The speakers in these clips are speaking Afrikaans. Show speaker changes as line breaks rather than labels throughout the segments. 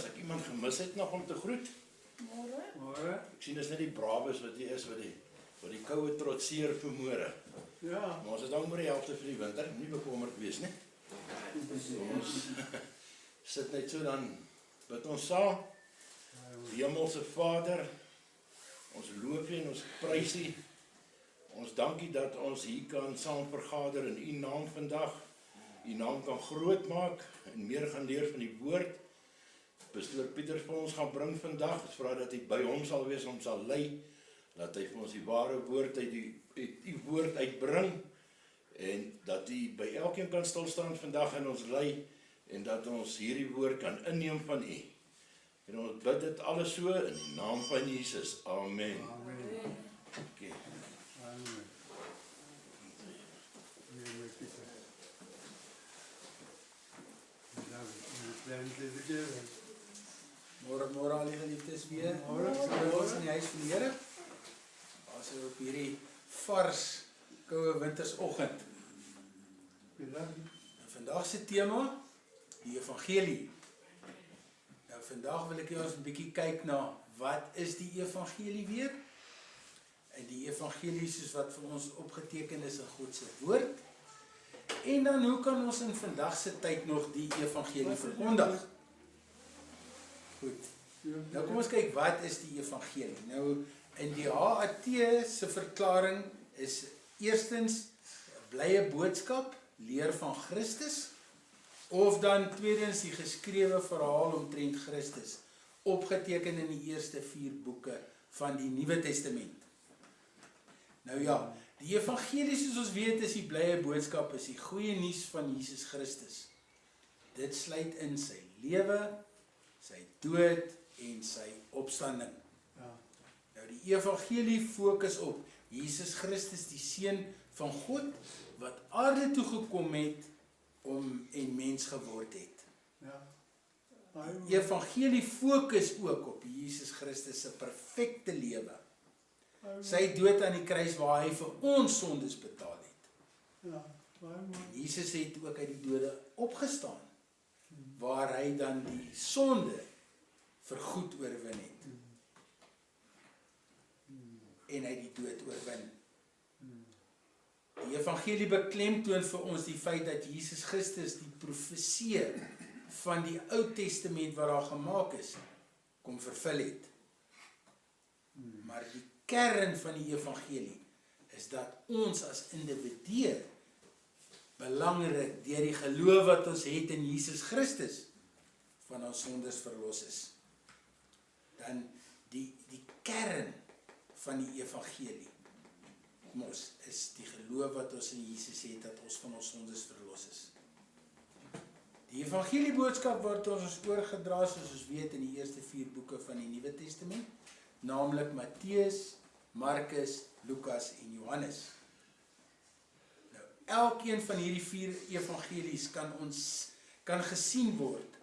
as ek iemand gemis het nog om te groet.
Môre.
Ek sien dis net die braves wat hier is, wat die koue trotseer vir môre.
Ja.
Maar ons is dan oor die helfte vir die winter, nie bekommerd wees nie. Ons sit net so, dan bid ons saam. Die Hemelse Vader, ons loof U en ons prys U. Ons dankie dat ons hier kan saam vergader in U naam vandag. U naam kan groot maak en meer gaan leer van die woord. Pastoor Pieter vir ons gaan bring vandag. Ons vra dat hy by hom sal wees, hom sal lei. Dat hy vir ons die ware woord uit die woord uitbring. En dat hy by elkeen kan stilstaan vandag en ons lei. En dat ons hierdie woord kan inneem van U. En ons bid dit alles so in die naam van Jesus. Amen.
Amen.
Okay.
Amen.
Môre al die geliefdes weer.
Môre.
Ons in die huis van die Here. Ons is op hierdie vars, koue wintersoggend. Vandag se tema, die evangelie. Nou vandag wil ek ons 'n bietjie kyk na wat is die evangelie weer? En die evangelie soos wat vir ons opgeteken is in God se woord. En dan hoe kan ons in vandag se tyd nog die evangelie verkondig? Goed. Nou kom ons kyk wat is die evangelie. Nou in die HAT se verklaring is eerstens blye boodskap, leer van Christus, of dan tweedens die geskrewe verhaal omtrent Christus, opgeteken in die eerste 4 boeke van die Nuwe Testament. Nou ja, die evangelie soos ons weet is die blye boodskap, is die goeie nuus van Jesus Christus. Dit sluit in sy lewe, sy dood en sy opstanding.
Ja.
Nou die evangelie fokus op Jesus Christus, die seun van God, wat aarde toe gekom het en mens geword het.
Ja.
Die evangelie fokus ook op Jesus Christus se perfekte lewe. Sy dood aan die kruis waar hy vir ons sondes betaal het.
Ja.
Jesus het ook uit die dode opgestaan, waar hy dan die sonde vergoed oorwin het. En hy die dood oorwin. Die evangelie beklemtoon vir ons die feit dat Jesus Christus die profeseë van die Ou Testament wat daar gemaak is, kom vervul het. Maar die kern van die evangelie is dat ons as individue belangrik deur die geloof wat ons het in Jesus Christus van ons sondes verlos is. Dan die kern van die evangelie is die geloof wat ons in Jesus het, dat ons van ons sondes verlos is. Die evangelieboodskap word ons oorgedra, soos ons weet, in die eerste 4 boeke van die Nuwe Testament, naamlik Matteus, Markus, Lukas en Johannes. Nou, elkeen van hierdie 4 evangelies kan gesien word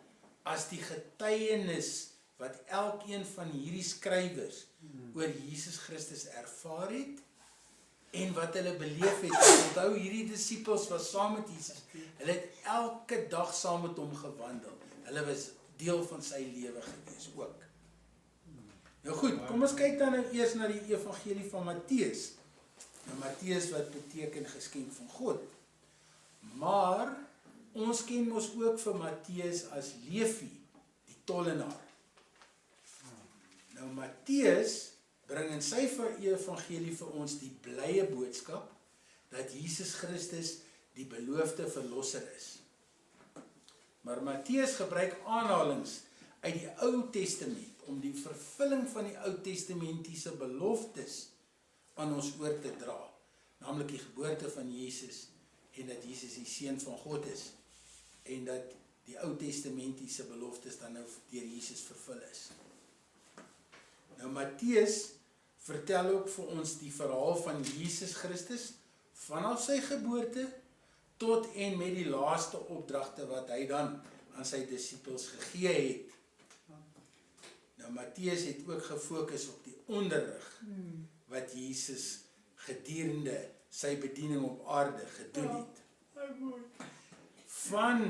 as die getuienis wat elkeen van hierdie skrywers oor Jesus Christus ervaar het en wat hulle beleef het. Onthou, hierdie disippels was saam met Jesus. Hulle het elke dag saam met hom gewandel. Hulle was deel van sy lewe gewees ook. Nou goed, kom ons kyk dan nou eers na die evangelie van Matteus. Nou Matteus wat beteken geskenk van God. Maar ons ken mos ook vir Matteus as Levi, die tollenaar. Nou Matteus bring in sy evangelie vir ons die blye boodskap dat Jesus Christus die beloofde verlosser is. Maar Matteus gebruik aanhalings uit die Ou Testament om die vervulling van die Ou Testamentiese beloftes aan ons oor te dra, naamlik die geboorte van Jesus en dat Jesus die seun van God is en dat die Ou Testamentiese beloftes dan nou deur Jesus vervul is. Nou Matteus vertel ook vir ons die verhaal van Jesus Christus vanaf sy geboorte tot en met die laaste opdragte wat hy dan aan sy disippels gegee het. Nou Matteus het ook gefokus op die onderrig wat Jesus gedurende sy bediening op aarde gedoen het. Van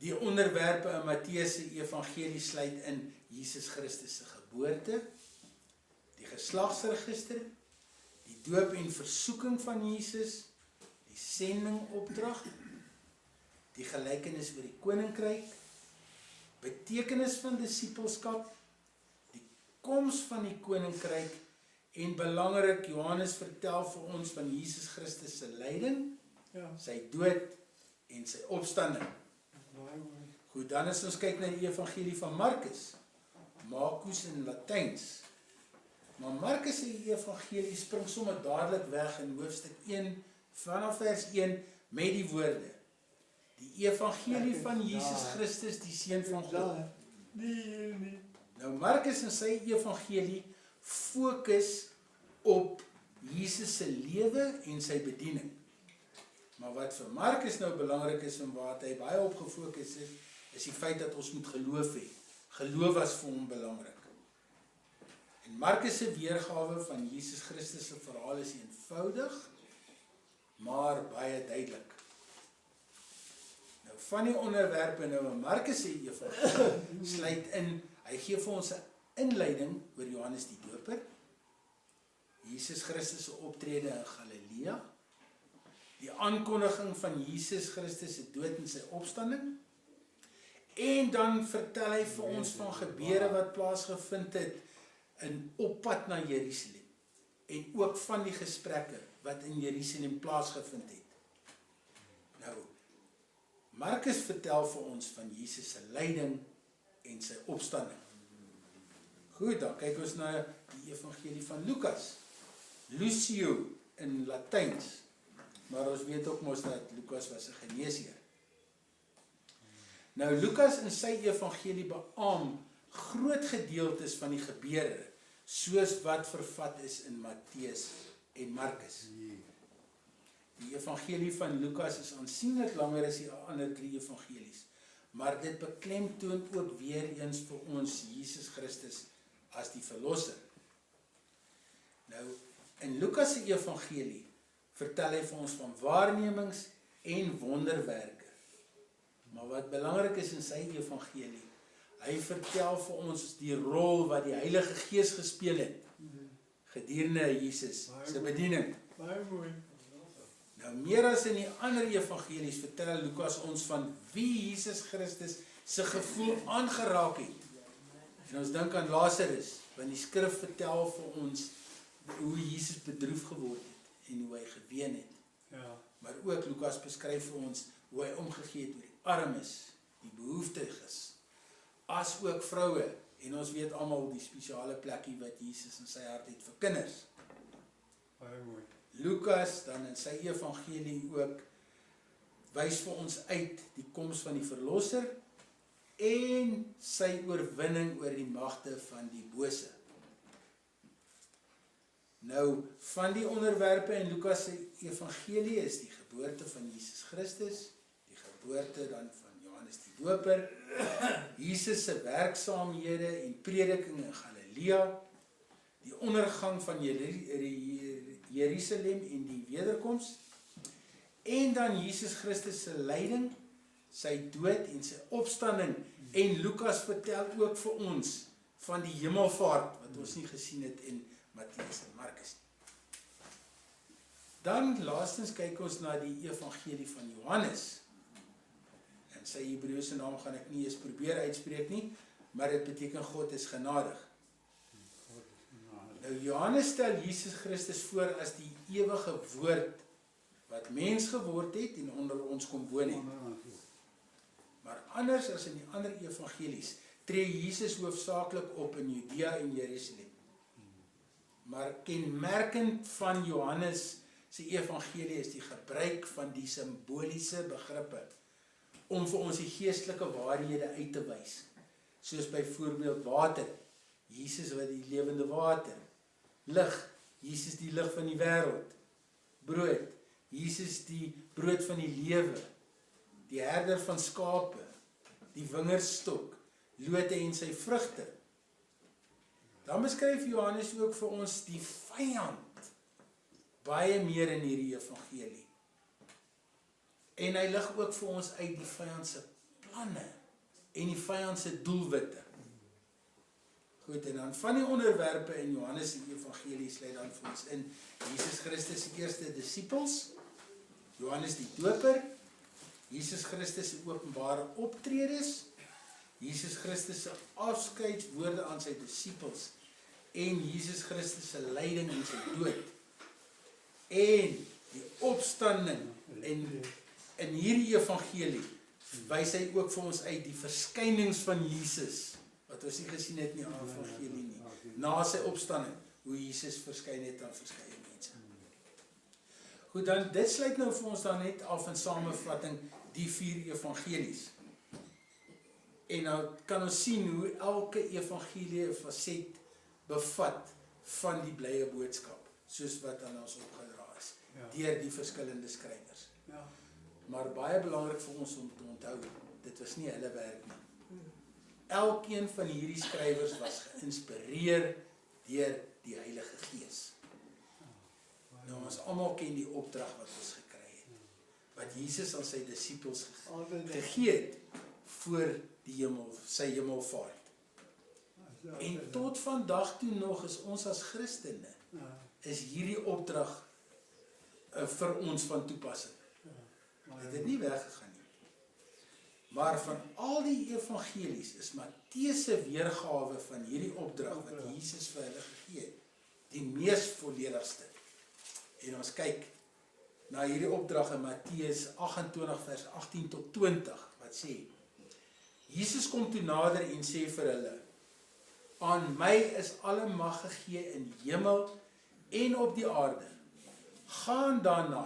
Die onderwerpe in Matteus se evangelie sluit in Jesus Christus se geboorte, die geslagsregister, die doop en versoeking van Jesus, die sendingopdrag, die gelykenis oor die koninkryk, betekenis van disippelskap, die koms van die koninkryk en belangrik, Johannes vertel vir ons van Jesus Christus se lyding, sy dood en sy opstanding. Goed, dan as ons kyk na die evangelie van Markus, Markus in Latyns. Maar Markus se evangelie spring sommer dadelik weg in hoofstuk 1 vanaf vers 1 met die woorde: die evangelie van Jesus Christus, die seun van God. Nou Markus in sy evangelie fokus op Jesus se lewe en sy bediening. Maar wat vir Markus nou belangrik is en waar hy baie op gefokus het, is die feit dat ons moet geloof hê. Geloof was vir hom belangrik. En Markus se weergawe van Jesus Christus se verhaal is eenvoudig, maar baie duidelik. Nou van die onderwerpe nou in Markus se evangelie sluit in, hy gee vir ons 'n inleiding oor Johannes die Doper, Jesus Christus se optrede in Galilea, die aankondiging van Jesus Christus se dood en sy opstanding, en dan vertel hy vir ons van gebeure wat plaasgevind het in op pad na Jerusalem, en ook van die gesprekke wat in Jerusalem plaasgevind het. Nou, Markus vertel vir ons van Jesus se lyding en sy opstanding. Goed, dan kyk ons na die evangelie van Lukas, Lucio in Latyns, maar ons weet ook mos dat Lukas was 'n geneesheer. Nou Lukas in sy evangelie beaam groot gedeeltes van die gebeure, soos wat vervat is in Matteus en Markus. Die evangelie van Lukas is aansienlik langer as die ander 3 evangelies, maar dit beklemtoon ook weer eens vir ons Jesus Christus as die verlosser. Nou, in Lukas se evangelie vertel hy vir ons van waarnemings en wonderwerke. Maar wat belangrik is in sy evangelie, hy vertel vir ons die rol wat die Heilige Gees gespeel het gedurende Jesus se bediening. Nou meer as in die ander evangelies vertel Lukas ons van wie Jesus Christus se gevoel aangeraak het. En ons dink aan Lazarus, want die skrif vertel vir ons hoe Jesus bedroef geword het en hoe hy geween het. Maar ook Lukas beskryf vir ons hoe hy omgegee het oor die armes, die behoeftiges, as ook vroue, en ons weet almal die spesiale plekkie wat Jesus in sy hart het vir kinders. Lukas dan in sy evangelie ook wys vir ons uit die koms van die verlosser en sy oorwinning oor die magte van die bose. Nou, van die onderwerpe in Lukas se evangelie is die geboorte van Jesus Christus, die geboorte dan van Johannes die Doper, Jesus se werksaamhede en prediking in Galilea, die ondergang van Jerusalem en die wederkoms, en dan Jesus Christus se lyding, sy dood en sy opstanding, en Lukas vertel ook vir ons van die hemelvaart, wat ons nie gesien het in Matteus en Markus. Dan laastens kyk ons na die evangelie van Johannes. En sy Hebreëse naam gaan ek nie eens probeer uitspreek nie, maar dit beteken God is genadig. Nou Johannes stel Jesus Christus voor as die ewige woord wat mens geword het en onder ons kom woon het. Maar anders as in die ander evangelies tree Jesus hoofsaaklik op in Judea en Jerusalem. Maar kenmerkend van Johannes se evangelie is die gebruik van die simboliese begrippe om vir ons die geestelike waarhede uit te wys. Soos byvoorbeeld water, Jesus wat die lewende water, lig, Jesus die lig van die wêreld, brood, Jesus die brood van die lewe, die herder van skape, die wingerdstok, lote en sy vrugte. Dan beskryf Johannes ook vir ons die vyand baie meer in hierdie evangelie. En hy lig ook vir ons uit die vyand se planne en die vyand se doelwitte. Goed, en dan van die onderwerpe in Johannes die Evangelie sluit dan vir ons in Jesus Christus se eerste disippels, Johannes die Doper, Jesus Christus se openbare optredes, Jesus Christus se afskeidswoorde aan sy disippels en Jesus Christus se lyding en sy dood en die opstanding in hierdie evangelie wys hy ook vir ons uit die verskynings van Jesus wat ons nie gesien het in die evangelie nie, na sy opstanding, hoe Jesus verskyn het aan verskeie mense. Goed, dan dit sluit nou vir ons dan net af in samevatting die 4 evangelies. En nou kan ons sien hoe elke evangelie 'n faset bevat van die blye boodskap, soos wat aan ons opgedra is, deur die verskillende skrywers.
Ja.
Maar baie belangrik vir ons om te onthou, dit was nie hulle werk nie. Elkeen van hierdie skrywers was geïnspireer deur die Heilige Gees. Nou ons almal ken die opdrag wat ons gekry het, wat Jesus aan sy disippels gegee het voor die hemel, sy hemelvaart. En tot vandag toe nog is ons as Christene, is hierdie opdrag vir ons van toepassing. Het het nie weggegaan nie. Maar van al die evangelies is Matteus se weergawe van hierdie opdrag wat Jesus vir hulle gegee het, die mees volledigste. En ons kyk na hierdie opdrag in Matteus 28 vers 18 tot 20 wat sê: Jesus kom toe nader en sê vir hulle: aan my is alle mag gegee in die hemel en op die aarde. Gaan daarna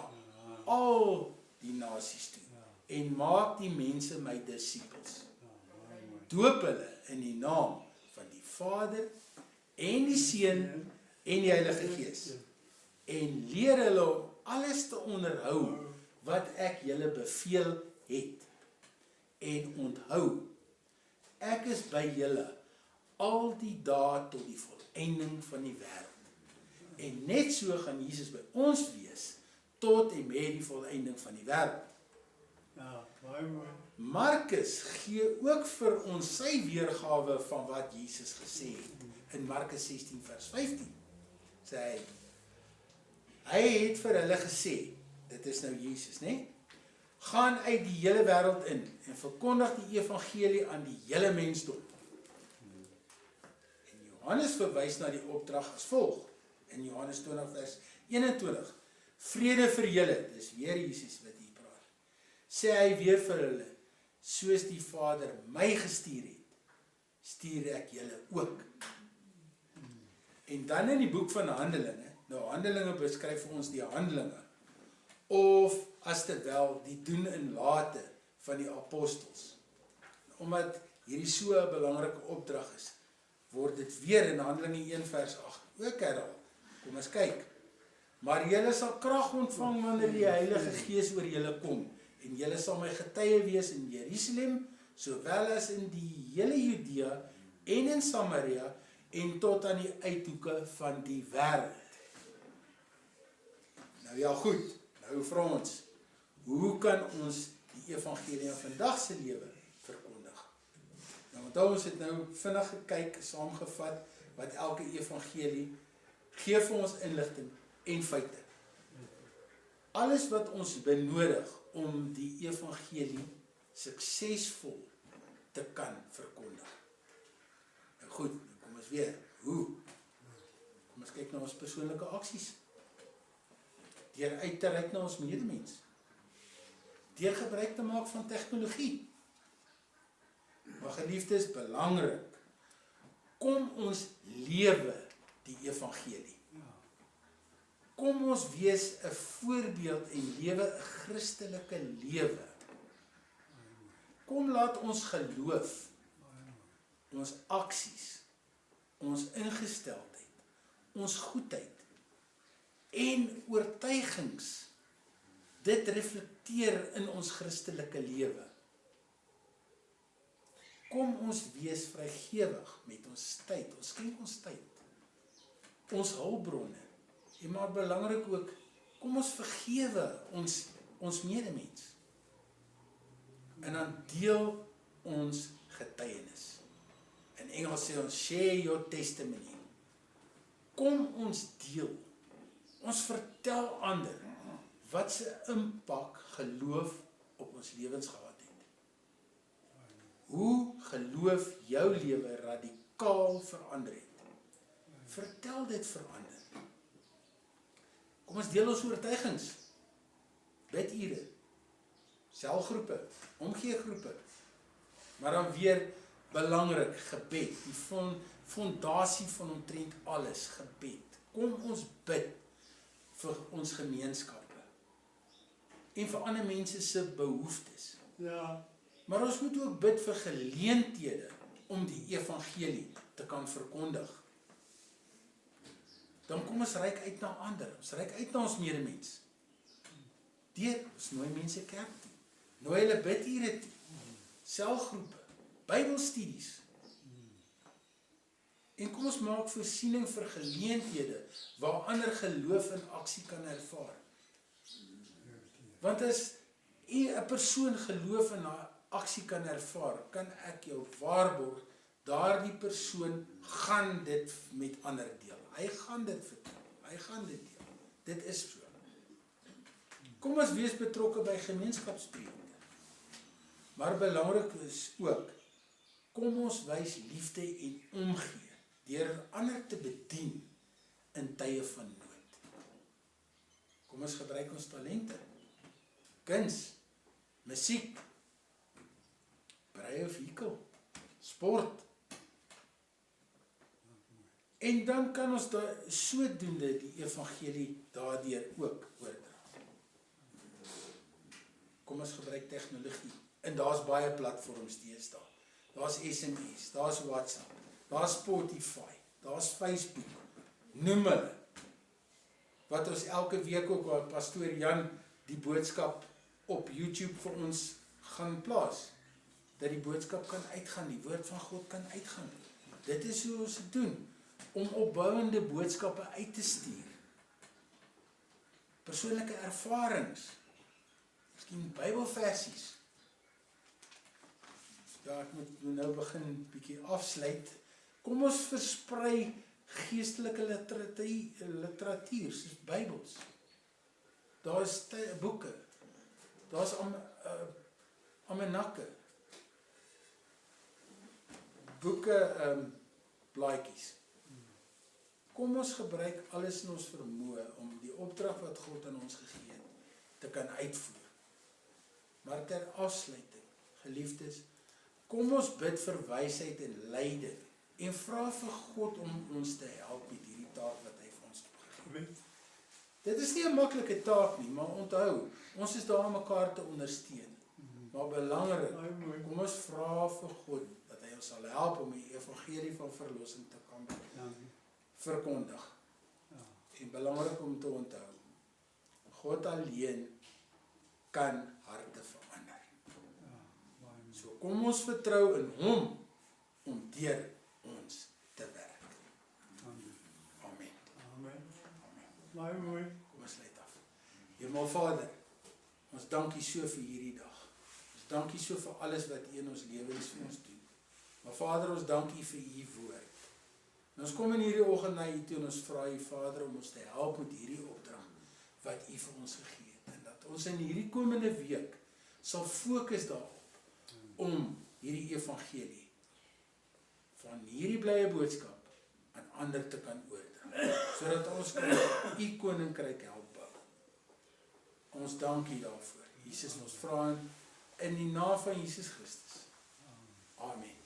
al die nasies toe en maak die mense my disippels. Doop hulle in die naam van die Vader en die Seun en die Heilige Gees en leer hulle om alles te onderhou wat ek julle beveel het. En onthou, ek is by julle al die dae tot die volëinding van die wêreld. En net so gaan Jesus by ons wees tot en met die volëinding van die wêreld.
Ja, baie mooi.
Markus gee ook vir ons sy weergawe van wat Jesus gesê het. In Markus 16 vers 15 sê hy het vir hulle gesê, dit is nou Jesus, né? Gaan uit die hele wêreld in en verkondig die evangelie aan die hele mensdom. En Johannes verwys na die opdrag as volg in Johannes 20 vers 21. Vrede vir julle, dis weer Jesus wat hier praat. Sê hy weer vir hulle, soos die Vader my gestuur het, stuur ek julle ook. En dan in die boek van Handelinge, nou Handelinge beskryf vir ons die handelinge, of as dit wel die doen en late van die apostels. Omdat hierdie so 'n belangrike opdrag is, word dit weer in Handelinge 1 vers 8 ook herhaal. Kom ons kyk. Maar julle sal krag ontvang wanneer die Heilige Gees oor julle kom, en julle sal my getuie wees in Jerusalem, sowel as in die hele Judea en in Samaria en tot aan die uithoeke van die wêreld. Nou ja, goed. Nou vra ons, hoe kan ons die evangelie in vandag se lewe verkondig? Nou onthou, ons het nou vinnig gekyk, saamgevat wat elke evangelie gee vir ons inligting en feite. Alles wat ons benodig om die evangelie suksesvol te kan verkondig. Nou goed, kom ons weer, hoe? Kom ons kyk na ons persoonlike aksies. Deur uit te reik na ons medemens. Deur gebruik te maak van tegnologie. Maar geliefdes, belangrik, kom ons lewe die evangelie. Kom ons wees 'n voorbeeld en lewe 'n Christelike lewe. Kom laat ons geloof, ons aksies, ons ingesteldheid, ons goedheid en oortuigings dit reflekteer in ons Christelike lewe. Kom ons wees vrygewig met ons tyd, ons skenk ons tyd, ons hulpbronne, en maar belangrik ook, kom ons vergewe ons medemens, en dan deel ons getuienis. In Engels sê ons, share your testimony. Kom ons deel, ons vertel ander, wat se impak geloof op ons lewens gehad het. Hoe geloof jou lewe radikaal verander het. Vertel dit vir ander. Kom ons deel ons oortuigings, bidure, selgroepe, omgeegroepe, maar dan weer belangrik, gebed, die fondasie van omtrent alles, gebed. Kom ons bid vir ons gemeenskappe en vir ander mense se behoeftes.
Ja.
Maar ons moet ook bid vir geleenthede om die evangelie te kan verkondig. Dan kom ons reik uit na ander, ons reik uit na ons medemens. Ons nooi mense kerk toe, nooi hulle bidure toe, selgroepe, Bybelstudies. En kom ons maak voorsiening vir geleenthede waar ander geloof in aksie kan ervaar. Want as 'n persoon geloof in aksie kan ervaar, kan ek jou waarborg, daardie persoon gaan dit met ander deel. Hy gaan dit vertel, hy gaan dit deel. Dit is so. Kom ons wees betrokke by gemeenskapsprojekte. Maar belangrik is ook, kom ons wys liefde en omgee deur ander te bedien in tye van nood. Kom ons gebruik ons talente, kuns, musiek, brei of hekel, sport. En dan kan ons sodoende die evangelie daardeur ook oordra. Kom ons gebruik tegnologie. En daar's baie platforms deesdae. Daar's SMS, daar's WhatsApp, daar's Spotify, daar's Facebook. Noem hulle. Wat ons elke week ook, waar pastoor Jan die boodskap op YouTube vir ons gaan plaas. Dat die boodskap kan uitgaan, die woord van God kan uitgaan. Dit is hoe ons dit doen, om opbouende boodskappe uit te stuur. Persoonlike ervarings, miskien Bybelversies. Ja, ek moet nou begin bietjie afsluit. Kom ons versprei geestelike literatuur, soos Bybels. Daar is boeke, daar is almanakke, boeke, blaadjies. Kom ons gebruik alles in ons vermoë om die opdrag wat God aan ons gegee het, te kan uitvoer. Maar ter afsluiting, geliefdes, kom ons bid vir wysheid en leiding en vra vir God om ons te help met hierdie taak wat hy vir ons opgegee het. Dit is nie 'n maklike taak nie, maar onthou, ons is daar om mekaar te ondersteun. Maar belangrik, kom ons vra vir God dat hy ons sal help om die evangelie van verlossing te kan verkondig. En belangrik om te onthou, God alleen kan harte verander. So kom ons vertrou in hom om deur ons te werk. Amen.
Baie mooi.
Kom ons sluit af. Hemel Vader, ons dankie so vir hierdie dag. Ons dankie so vir alles wat U in ons lewens vir ons doen. Maar Vader, ons dankie vir U woord. En ons kom in hierdie oggend na U toe en ons vra U Vader om ons te help met hierdie opdrag wat U vir ons gegee het. En dat ons in hierdie komende week sal fokus daarop om hierdie evangelie van hierdie blye boodskap aan ander te kan oordra, sodat ons kan U koninkryk help bou. Ons dankie daarvoor. Jesus, ons vra in die naam van Jesus Christus. Amen.